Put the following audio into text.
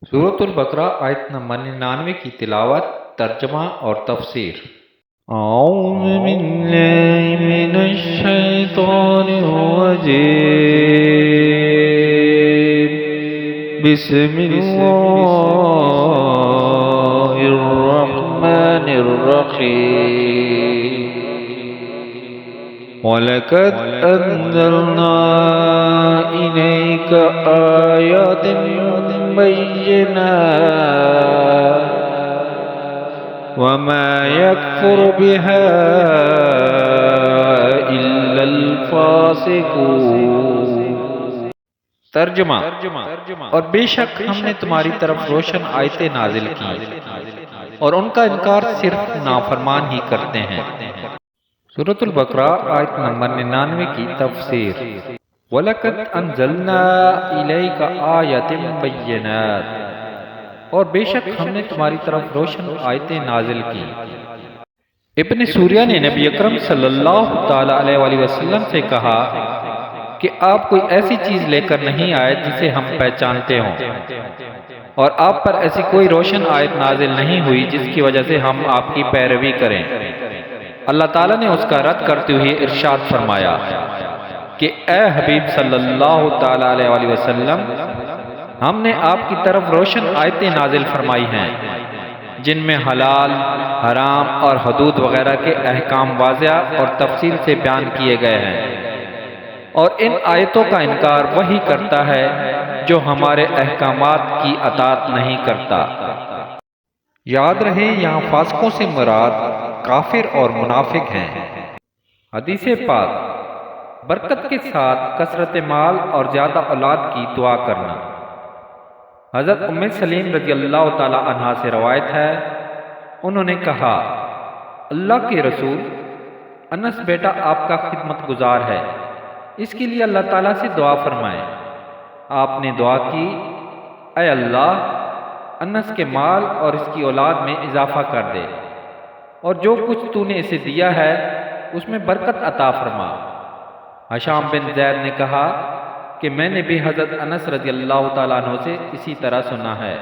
سورۃ البقرہ آیت نمبر 99 کی تلاوت، ترجمہ اور تفسیر۔ اعوذ باللہ من الشیطان الرجیم، بسم اللہ الرحمن الرحیم۔ وَلَقَدْ أَنزَلْنَا إِلَيْكَ آيَاتٍ بَيِّنَاتٍ وَمَا يَكْفُرُ بِهَا إِلَّا الْفَاسِقُونَ۔ ترجمہ: اور بے شک ہم نے تمہاری طرف روشن آیتیں نازل کی اور ان کا انکار صرف نافرمان ہی کرتے ہیں۔ سورۃ البقرہ آیت نمبر 99 کی تفسیر۔ وَلَقَدْ أَنزَلْنَا إِلَيْكَ آيَاتٍ بَيِّنَاتٍ، اور بے شک ہم نے تمہاری طرف روشن آیتیں نازل کی۔ ابن سوریہ نے نبی اکرم صلی اللہ تعالیٰ علیہ وسلم سے کہا کہ آپ کوئی ایسی چیز لے کر نہیں آئے جسے ہم پہچانتے ہوں، اور آپ پر ایسی کوئی روشن آیت نازل نہیں ہوئی جس کی وجہ سے ہم آپ کی پیروی کریں۔ اللہ تعالیٰ نے اس کا رد کرتے ہوئے ارشاد فرمایا کہ اے حبیب صلی اللہ تعالیٰ علیہ وسلم، ہم نے آپ کی طرف روشن آیتیں نازل فرمائی ہیں جن میں حلال، حرام اور حدود وغیرہ کے احکام واضح اور تفصیل سے بیان کیے گئے ہیں، اور ان آیتوں کا انکار وہی کرتا ہے جو ہمارے احکامات کی اطاعت نہیں کرتا۔ یاد رہے یہاں فاسقوں سے مراد کافر اور منافق ہیں۔ حدیث پاک: برکت کے ساتھ کثرت مال اور زیادہ اولاد کی دعا کرنا۔ حضرت ام سلیم رضی اللہ تعالی عنہا سے روایت ہے، انہوں نے کہا، اللہ کے رسول، انس بیٹا آپ کا خدمت گزار ہے، اس کے لیے اللہ تعالیٰ سے دعا فرمائیں۔ آپ نے دعا کی، اے اللہ، انس کے مال اور اس کی اولاد میں اضافہ کر دے، اور جو کچھ تو نے اسے دیا ہے اس میں برکت عطا فرما۔ ہشام بن زید نے کہا کہ میں نے بھی حضرت انس رضی اللہ تعالیٰ عنہ سے اسی طرح سنا ہے۔